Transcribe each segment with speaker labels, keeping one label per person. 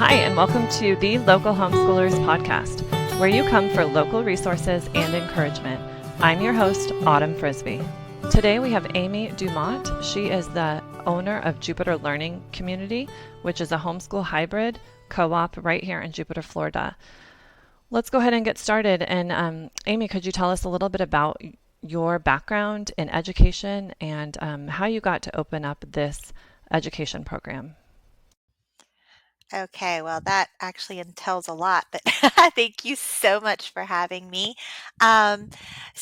Speaker 1: Hi, and welcome to the Local Homeschoolers Podcast, where you come for local resources and encouragement. I'm your host, Autumn Frisbee. Today we have Amy Dumont. She is the owner of Jupiter Learning Community, which is a homeschool hybrid co-op right here in Jupiter, Florida. Let's go ahead and get started. And Amy, could you tell us a little bit about your background in education and how you got to open up this education program?
Speaker 2: Okay, well, that actually entails a lot, but thank you so much for having me. Um,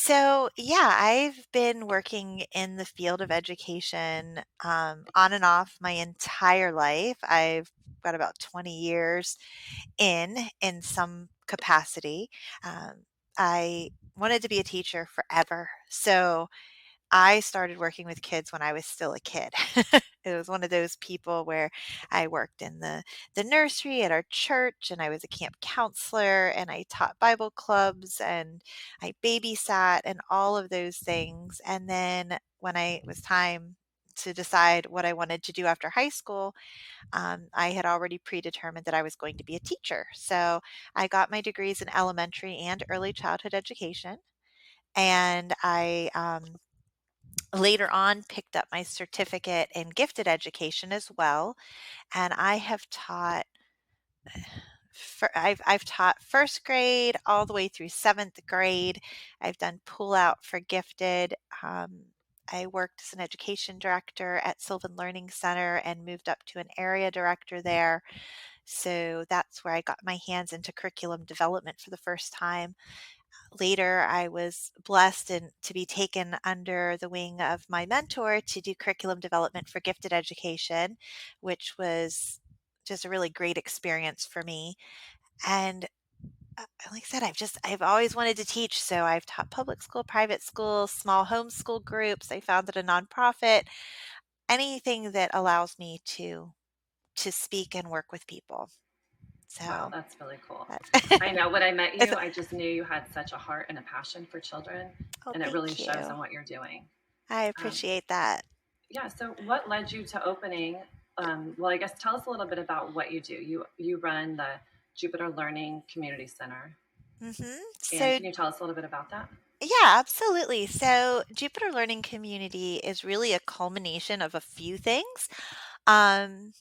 Speaker 2: I've been working in the field of education on and off my entire life. I've got about 20 years in some capacity. I wanted to be a teacher forever, so I started working with kids when I was still a kid. It was one of those people where I worked in the nursery at our church, and I was a camp counselor, and I taught Bible clubs, and I babysat, and all of those things. And then when it was time to decide what I wanted to do after high school, I had already predetermined that I was going to be a teacher. So I got my degrees in elementary and early childhood education, and I later on picked up my certificate in gifted education as well, and I have taught I've taught first grade all the way through seventh grade. I've done pull out for gifted. I worked as an education director at Sylvan Learning Center and moved up to an area director there. So that's where I got my hands into curriculum development for the first time. Later, I was blessed to be taken under the wing of my mentor to do curriculum development for gifted education, which was just a really great experience for me. And like I said, I've always wanted to teach. So I've taught public school, private school, small homeschool groups. I founded a nonprofit, anything that allows me to speak and work with people.
Speaker 1: Wow,
Speaker 2: So
Speaker 1: that's really cool.
Speaker 2: that's
Speaker 1: I know when I met you,
Speaker 2: it's,
Speaker 1: I just knew you had such a heart and a passion for children,
Speaker 2: oh,
Speaker 1: and it really
Speaker 2: thank
Speaker 1: shows
Speaker 2: you.
Speaker 1: in what you're doing.
Speaker 2: I
Speaker 1: Um,
Speaker 2: appreciate that.
Speaker 1: yeah, so what led you to opening? Well, I guess tell us a little bit about what you do. You run the Jupiter Learning Community Center, and
Speaker 2: So
Speaker 1: can you tell us a little bit about that?
Speaker 2: yeah, absolutely. So Jupiter Learning Community is really a culmination of a few things. Um,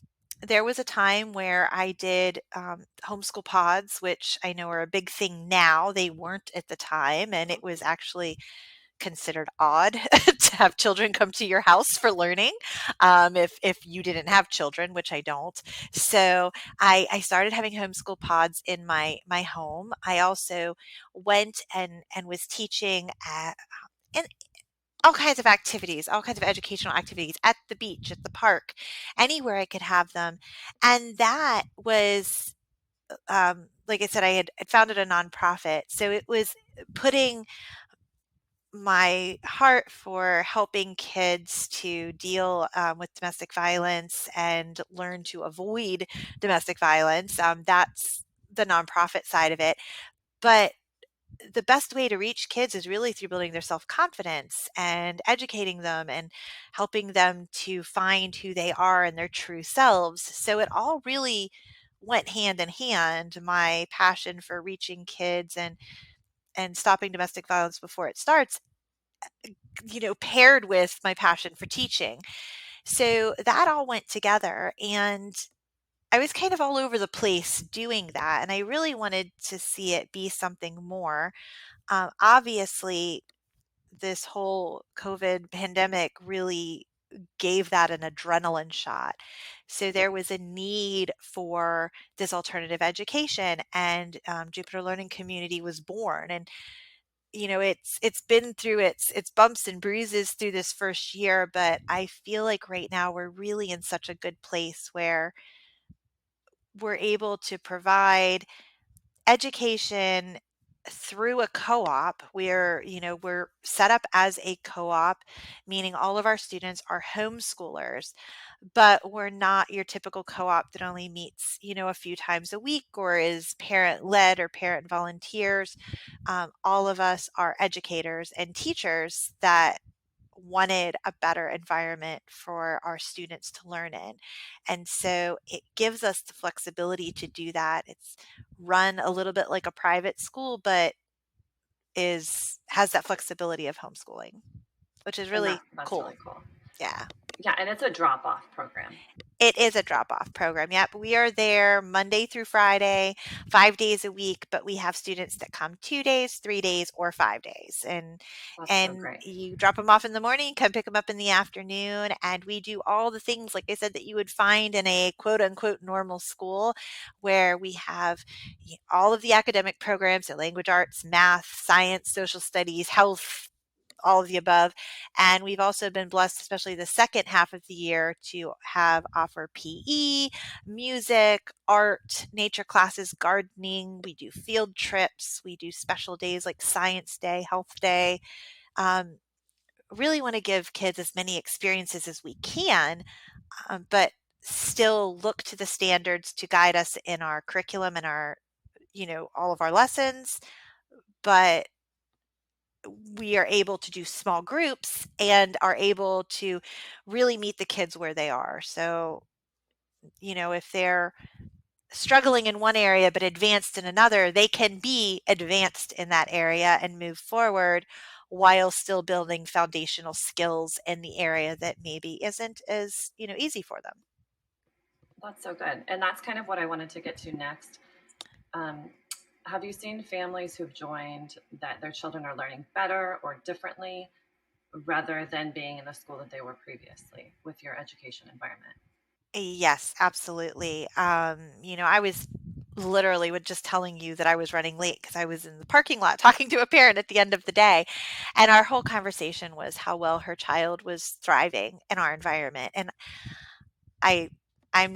Speaker 2: there was a time where I did homeschool pods, which I know are a big thing now. They weren't at the time, and it was actually considered odd to have children come to your house for learning, if you didn't have children, which I don't. So I started having homeschool pods in my home. I also went and was teaching at in all kinds of activities, all kinds of educational activities at the beach, at the park, anywhere I could have them. And that was, like I said, I had founded a nonprofit. So it was putting my heart for helping kids to deal with domestic violence and learn to avoid domestic violence. That's the nonprofit side of it. But the best way to reach kids is really through building their self confidence and educating them and helping them to find who they are and their true selves. So it all really went hand in hand, my passion for reaching kids and stopping domestic violence before it starts, paired with my passion for teaching. So that all went together, and I was kind of all over the place doing that. And I really wanted to see it be something more. Obviously, this whole COVID pandemic really gave that an adrenaline shot. So there was a need for this alternative education, and Jupiter Learning Community was born. And it's been through its bumps and bruises through this first year, but I feel like right now we're really in such a good place where we're able to provide education through a co-op. We're set up as a co-op, meaning all of our students are homeschoolers, but we're not your typical co-op that only meets, a few times a week or is parent led or parent volunteers. All of us are educators and teachers that wanted a better environment for our students to learn in. And so it gives us the flexibility to do that. It's run a little bit like a private school, but is has that flexibility of homeschooling, which is
Speaker 1: And
Speaker 2: really
Speaker 1: that's
Speaker 2: cool.
Speaker 1: really cool.
Speaker 2: Yeah.
Speaker 1: Yeah, and it's a drop off program.
Speaker 2: It is a drop-off program. Yep, we are there Monday through Friday, 5 days a week, but we have students that come 2 days, 3 days, or 5 days.
Speaker 1: That's so
Speaker 2: And
Speaker 1: great.
Speaker 2: you drop them off in the morning, come pick them up in the afternoon, and we do all the things, like I said, that you would find in a quote unquote normal school, where we have all of the academic programs, so language arts, math, science, social studies, health, all of the above. And we've also been blessed, especially the second half of the year, to have offer PE, music, art, nature classes, gardening. We do field trips. We do special days like Science Day, Health Day. Um, really want to give kids as many experiences as we can, but still look to the standards to guide us in our curriculum and our, all of our lessons. But we are able to do small groups and are able to really meet the kids where they are. So, if they're struggling in one area but advanced in another, they can be advanced in that area and move forward while still building foundational skills in the area that maybe isn't as, easy for them.
Speaker 1: That's so good. And that's kind of what I wanted to get to next. Um, have you seen families who've joined that their children are learning better or differently rather than being in the school that they were previously with your education environment?
Speaker 2: Yes, absolutely. I was literally with just telling you that I was running late because I was in the parking lot talking to a parent at the end of the day. And our whole conversation was how well her child was thriving in our environment. And I I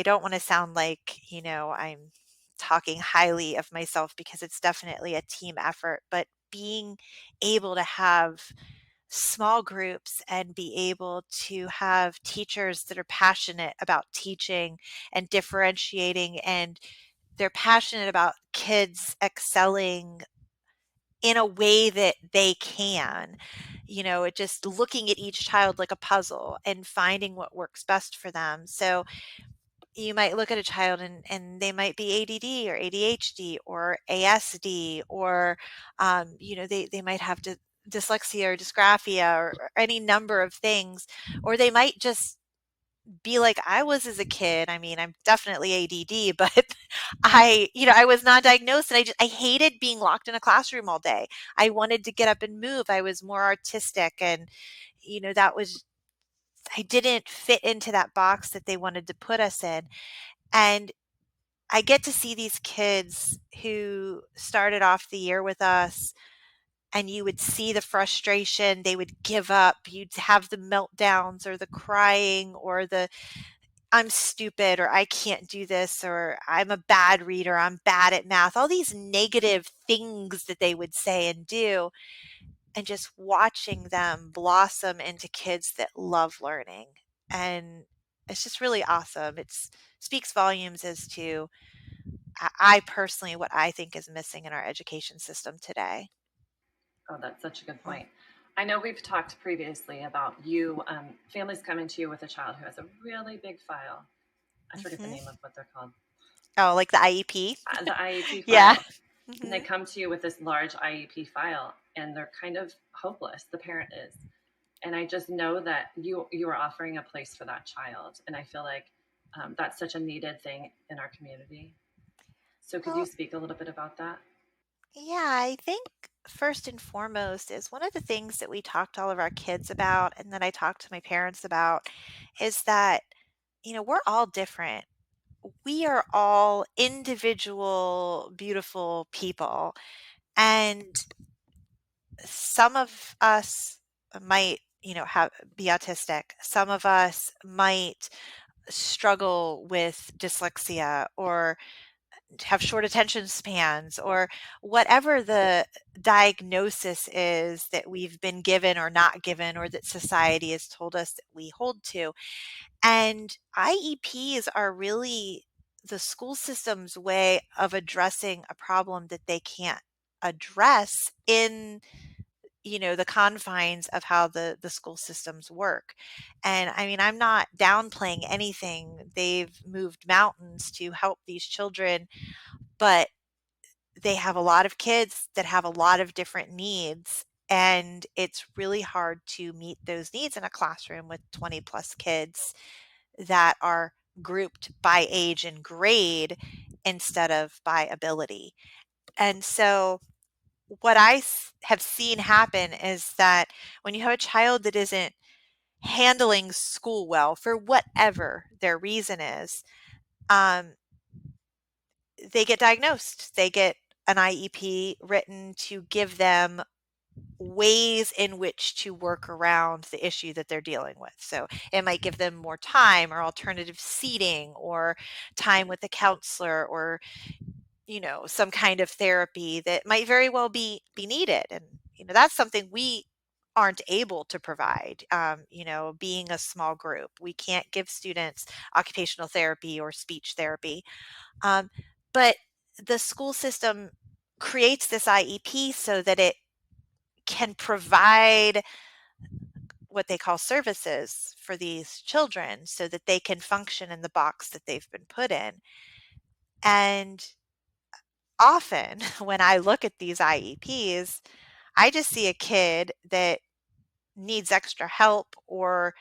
Speaker 2: don't want to sound like, I'm talking highly of myself, because it's definitely a team effort, but being able to have small groups and be able to have teachers that are passionate about teaching and differentiating, and they're passionate about kids excelling in a way that they can, it just looking at each child like a puzzle and finding what works best for them. So you might look at a child and they might be ADD or ADHD or ASD, or they might have dyslexia or dysgraphia, or any number of things, or they might just be like I was as a kid. I mean, I'm definitely ADD, but I was not diagnosed, and I hated being locked in a classroom all day. I wanted to get up and move. I was more artistic, and that was I didn't fit into that box that they wanted to put us in. And I get to see these kids who started off the year with us, and you would see the frustration. They would give up. You'd have the meltdowns or the crying or the I'm stupid, or I can't do this, or I'm a bad reader, I'm bad at math, all these negative things that they would say and do, and just watching them blossom into kids that love learning. And it's just really awesome. It's speaks volumes as to I personally what I think is missing in our education system today.
Speaker 1: Oh, that's such a good
Speaker 2: Mm.
Speaker 1: point. I know we've talked previously about you, families coming to you with a child who has a really big file. I forget the
Speaker 2: Mhm.
Speaker 1: name of what they're called,
Speaker 2: Oh, like the IEP?
Speaker 1: the IEP
Speaker 2: Yeah.
Speaker 1: file. And they
Speaker 2: Mhm.
Speaker 1: come to you with this large IEP file and they're kind of hopeless, the parent is. And I just know that you are offering a place for that child. And I feel like that's such a needed thing in our community. So could you
Speaker 2: Well,
Speaker 1: speak a little bit about that?
Speaker 2: yeah, I think first and foremost is one of the things that we talk to all of our kids about, and that I talk to my parents about, is that, we're all different. We are all individual, beautiful people. And some of us might, have be autistic. Some of us might struggle with dyslexia, or have short attention spans, or whatever the diagnosis is that we've been given or not given, or that society has told us that we hold to. And IEPs are really the school system's way of addressing a problem that they can't address in the confines of how the school systems work. And I mean, I'm not downplaying anything. They've moved mountains to help these children, but they have a lot of kids that have a lot of different needs. And it's really hard to meet those needs in a classroom with 20 plus kids that are grouped by age and grade instead of by ability. And so, what have seen happen is that when you have a child that isn't handling school well for whatever their reason is, um, they get diagnosed. They get an IEP written to give them ways in which to work around the issue that they're dealing with. So it might give them more time or alternative seating or time with the counselor or some kind of therapy that might very well be needed. And that's something we aren't able to provide. Being a small group, we can't give students occupational therapy or speech therapy. um, but the school system creates this IEP so that it can provide what they call services for these children so that they can function in the box that they've been put in. And often when I look at these IEPs, I just see a kid that needs extra help or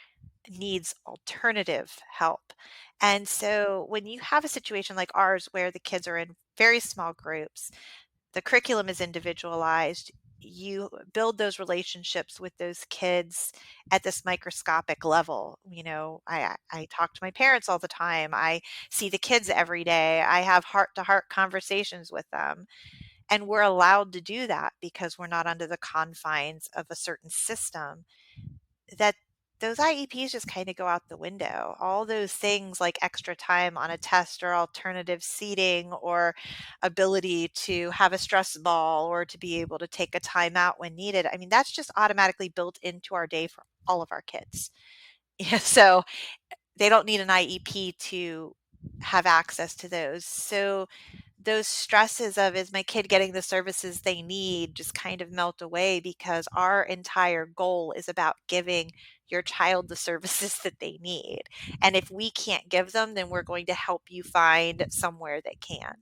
Speaker 2: needs alternative help. And so when you have a situation like ours where the kids are in very small groups, the curriculum is individualized, you build those relationships with those kids at this microscopic level. I talk to my parents all the time. I see the kids every day. I have heart to heart conversations with them. And we're allowed to do that because we're not under the confines of a certain system. That those IEPs just kind of go out the window. All those things like extra time on a test or alternative seating or ability to have a stress ball or to be able to take a time out when needed. I mean, that's just automatically built into our day for all of our kids. Yeah, so they don't need an IEP to have access to those. So those stresses of, is my kid getting the services they need, just kind of melt away because our entire goal is about giving your child the services that they need. And if we can't give them, then we're going to help you find somewhere that can.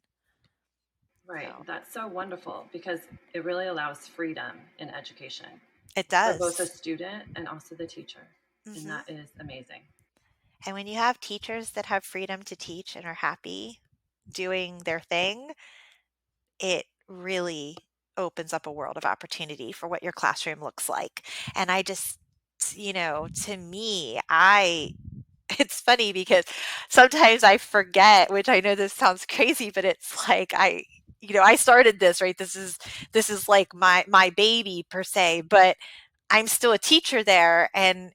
Speaker 3: Right.
Speaker 2: So
Speaker 3: That's so wonderful because it really allows freedom in education
Speaker 2: it
Speaker 3: for both the
Speaker 2: does.
Speaker 3: student and also the teacher. And
Speaker 2: Hmm.
Speaker 3: that is amazing.
Speaker 2: And when you have teachers that have freedom to teach and are happy doing their thing, it really opens up a world of opportunity for what your classroom looks like. And I just, to me, it's funny because sometimes I forget, which I know this sounds crazy, but it's like I started this, right? This is like my baby per se, but I'm still a teacher there. And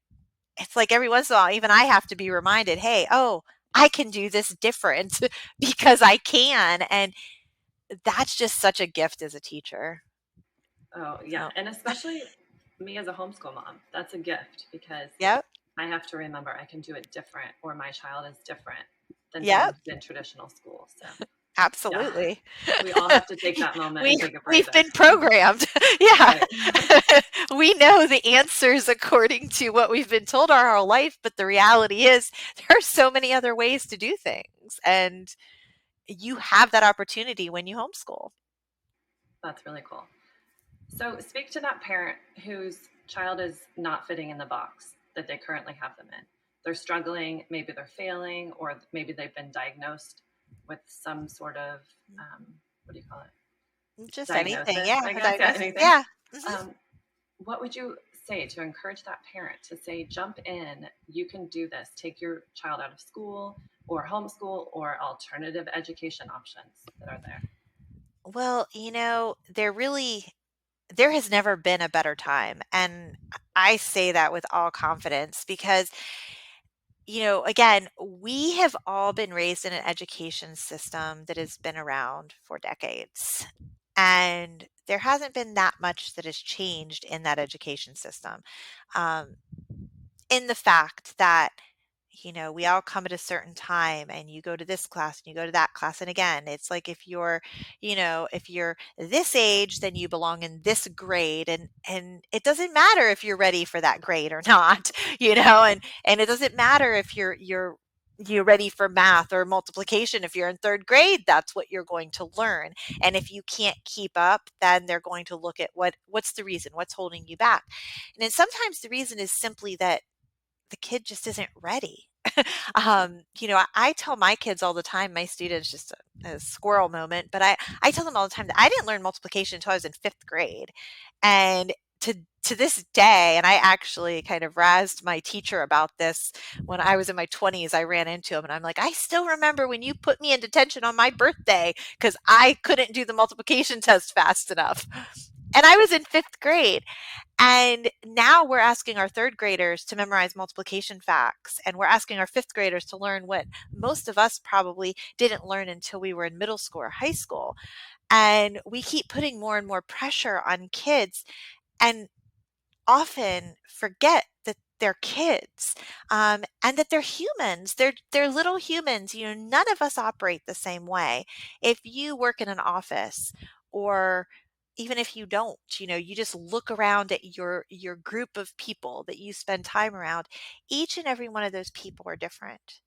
Speaker 2: it's like every once in a while, even I have to be reminded, hey, oh, I can do this different because I can. And that's just such a gift as a teacher.
Speaker 3: Oh, yeah.
Speaker 2: So,
Speaker 3: And especially me as a homeschool mom, that's a gift because
Speaker 2: yep,
Speaker 3: I have to remember I can do it different or my child is different than
Speaker 2: yep,
Speaker 3: someone who's in traditional school. So, yeah,
Speaker 2: absolutely.
Speaker 3: we all have to take that moment and
Speaker 2: we
Speaker 3: take a
Speaker 2: we've
Speaker 3: breather.
Speaker 2: been programmed. Yeah.
Speaker 3: Right.
Speaker 2: We know the answers according to what we've been told our whole life, but the reality is there are so many other ways to do things, and you have that opportunity when you homeschool.
Speaker 3: That's really cool. So, speak to that parent whose child is not fitting in the box that they currently have them in. They're struggling, maybe they're failing, or maybe they've been diagnosed with some sort of, what do you call it?
Speaker 2: Just anything,
Speaker 3: Diagnosis,
Speaker 2: yeah,
Speaker 3: I
Speaker 2: a
Speaker 3: guess. Yeah,
Speaker 2: diagnosis,
Speaker 3: anything.
Speaker 2: yeah. Mhm.
Speaker 3: Um, what would you say to encourage that parent to say, jump in, you can do this, take your child out of school or homeschool or alternative education options that are there?
Speaker 2: Well, there has never been a better time, and I say that with all confidence because again, we have all been raised in an education system that has been around for decades. And there hasn't been that much that has changed in that education system. Um, in the fact that we all come at a certain time, and you go to this class and you go to that class. And again, it's like if you're this age, then you belong in this grade, and it doesn't matter if you're ready for that grade or not, and it doesn't matter if you're ready for math or multiplication. If you're in third grade, that's what you're going to learn. And if you can't keep up, then they're going to look at what's the reason, what's holding you back. And then sometimes the reason is simply that the kid just isn't ready. I tell my kids all the time, my students, just a squirrel moment, but I tell them all the time that I didn't learn multiplication until I was in fifth grade. And to to this day, and I actually kind of razzed my teacher about this when I was in my 20s. I ran into him and I'm like, I still remember when you put me in detention on my birthday because I couldn't do the multiplication test fast enough. And I was in fifth grade. And now we're asking our third graders to memorize multiplication facts. And we're asking our fifth graders to learn what most of us probably didn't learn until we were in middle school or high school. And we keep putting more and more pressure on kids and often forget that they're kids, and that they're humans. They're little humans. None of us operate the same way. If you work in an office, or even if you don't, you just look around at your group of people that you spend time around. Each and every one of those people are different.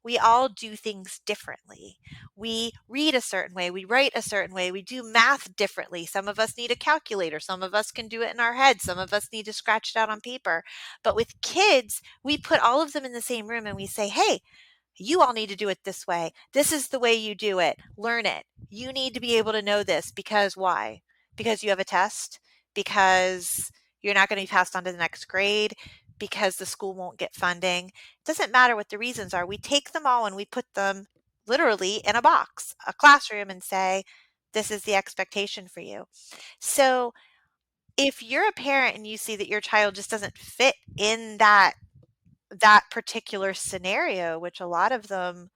Speaker 2: We all do things differently. We read a certain way, we write a certain way, we do math differently. Some of us need a calculator, some of us can do it in our head, some of us need to scratch it out on paper. But with kids, we put all of them in the same room and we say, hey, you all need to do it this way. This is the way you do it. Learn it. You need to be able to know this because why? Because you have a test, because you're not going to be passed on to the next grade, because the school won't get funding. It doesn't matter what the reasons are. We take them all and we put them literally in a box, a classroom, and say, this is the expectation for you. So if you're a parent and you see that your child just doesn't fit in that particular scenario, which a lot of them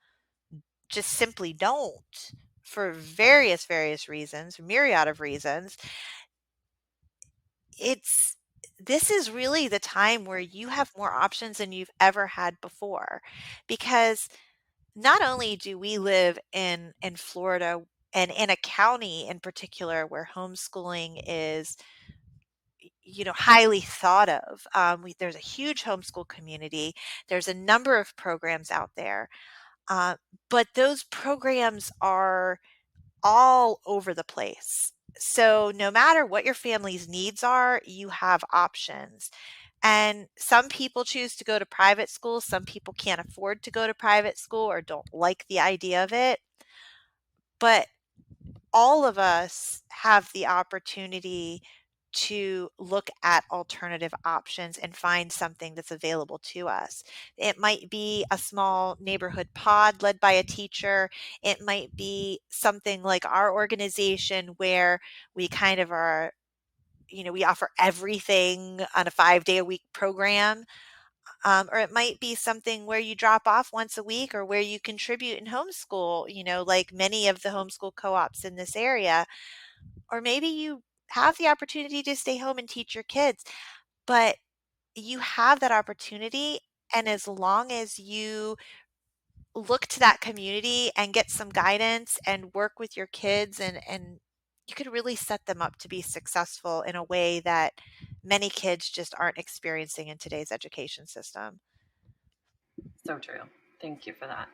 Speaker 2: just simply don't, for various reasons, myriad of reasons, it's this is really the time where you have more options than you've ever had before. Because not only do we live in Florida and in a county in particular where homeschooling is highly thought of. There's a huge homeschool community. There's a number of programs out there, uh, but those programs are all over the place. So no matter what your family's needs are, you have options. And some people choose to go to private school. Some people can't afford to go to private school or don't like the idea of it. But all of us have the opportunity to look at alternative options and find something that's available to us. It might be a small neighborhood pod led by a teacher. It might be something like our organization where we kind of are, we offer everything on a 5-day a week program. Or it might be something where you drop off once a week, or where you contribute in homeschool, like many of the homeschool co-ops in this area. Or maybe you have the opportunity to stay home and teach your kids, but you have that opportunity. And as long as you look to that community and get some guidance and work with your kids, and you could really set them up to be successful in a way that many kids just aren't experiencing in today's education system.
Speaker 3: So true. Thank you for that.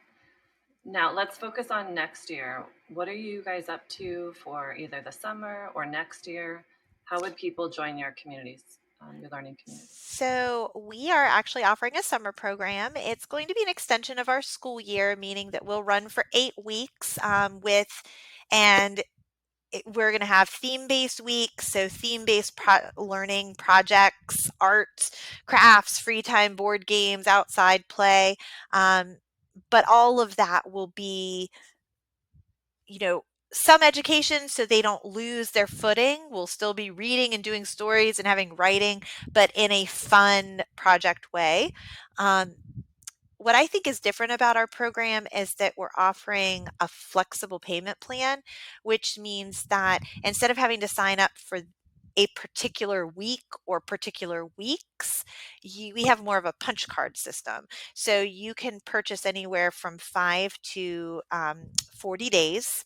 Speaker 3: Now let's focus on next year. What are you guys up to for either the summer or next year? How would people join your communities, your learning communities?
Speaker 2: So, we are actually offering a summer program. It's going to be an extension of our school year, meaning that we'll run for 8 weeks, and we're going to have theme-based weeks. So, theme-based learning projects, art, crafts, free time, board games, outside play. But all of that will be, you know, some education so they don't lose their footing. We'll still be reading and doing stories and having writing, but in a fun project way. Um, what I think is different about our program is that we're offering a flexible payment plan, which means that instead of having to sign up for a particular week or particular weeks, we have more of a punch card system. So you can purchase anywhere from 5 to 40 days,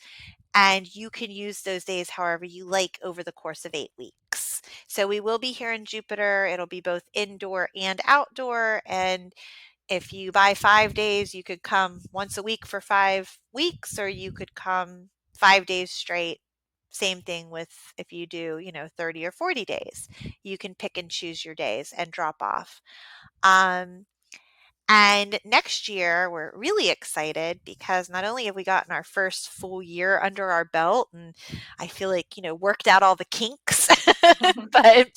Speaker 2: and you can use those days however you like over the course of 8 weeks. So we will be here in Jupiter. It'll be both indoor and outdoor. And if you buy 5 days, you could come once a week for 5 weeks, or you could come 5 days straight. Same thing with if you do, 30 or 40 days. You can pick and choose your days and drop off. And next year, we're really excited because not only have we gotten our first full year under our belt, and I feel like, worked out all the kinks, but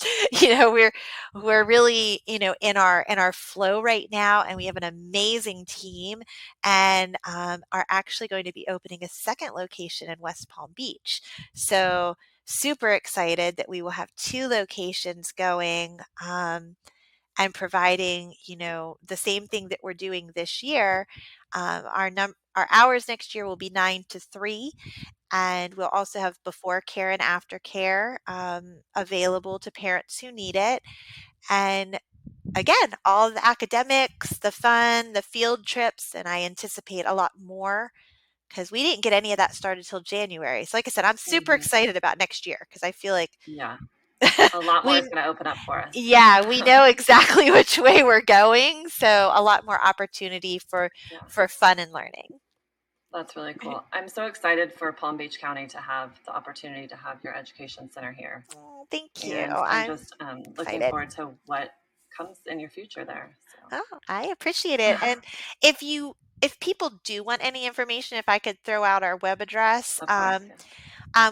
Speaker 2: we're really, in our flow right now, and we have an amazing team, and are actually going to be opening a second location in West Palm Beach. So super excited that we will have 2 locations going. And providing, the same thing that we're doing this year. Our hours next year will be 9 to 3, and we'll also have before care and after care available to parents who need it. And again, all the academics, the fun, the field trips, and I anticipate a lot more because we didn't get any of that started till January. So like I said, I'm super excited about next year because I feel like
Speaker 3: Yeah. A lot more is
Speaker 2: we
Speaker 3: going to open up for us.
Speaker 2: Yeah, we know exactly which way we're going, so a lot more opportunity for fun and learning.
Speaker 3: That's really cool. I'm so excited for Palm Beach County to have the opportunity to have your education center here.
Speaker 2: Oh, thank you.
Speaker 3: And I'm just looking
Speaker 2: excited.
Speaker 3: forward to what comes in your future there. So.
Speaker 2: Oh, I appreciate it. And if people do want any information, if I could throw out our web address.
Speaker 3: Of course, yeah.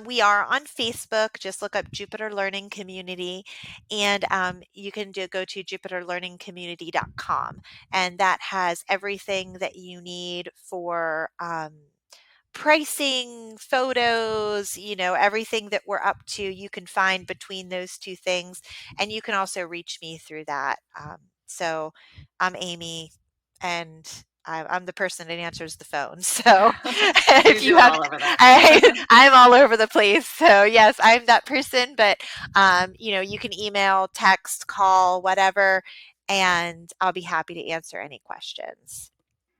Speaker 2: We are on Facebook. Just look up Jupiter Learning Community, and you can go to jupiterlearningcommunity.com, and that has everything that you need for pricing, photos, everything that we're up to. You can find between those 2 things, and you can also reach me through that. So I'm Amy, and I'm the person that answers the phone. So if you have,
Speaker 3: all over that.
Speaker 2: I'm all over the place. So yes, I'm that person. But you can email, text, call, whatever, and I'll be happy to answer any questions.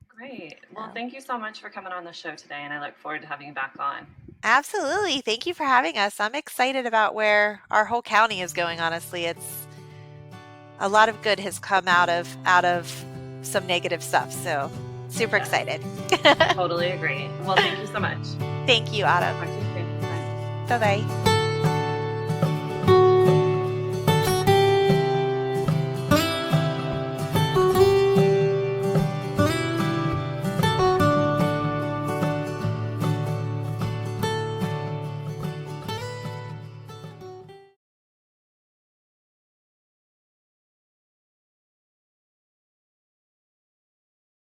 Speaker 3: Great. Well, thank you so much for coming on the show today, and I look forward to having you back on.
Speaker 2: Absolutely. Thank you for having us. I'm excited about where our whole county is going, honestly. It's a lot of good has come out of some negative stuff. So super excited.
Speaker 3: Totally agree. Well, thank you so much.
Speaker 2: Thank you, Autumn.
Speaker 3: Talk to you soon. Bye.
Speaker 2: Bye-bye.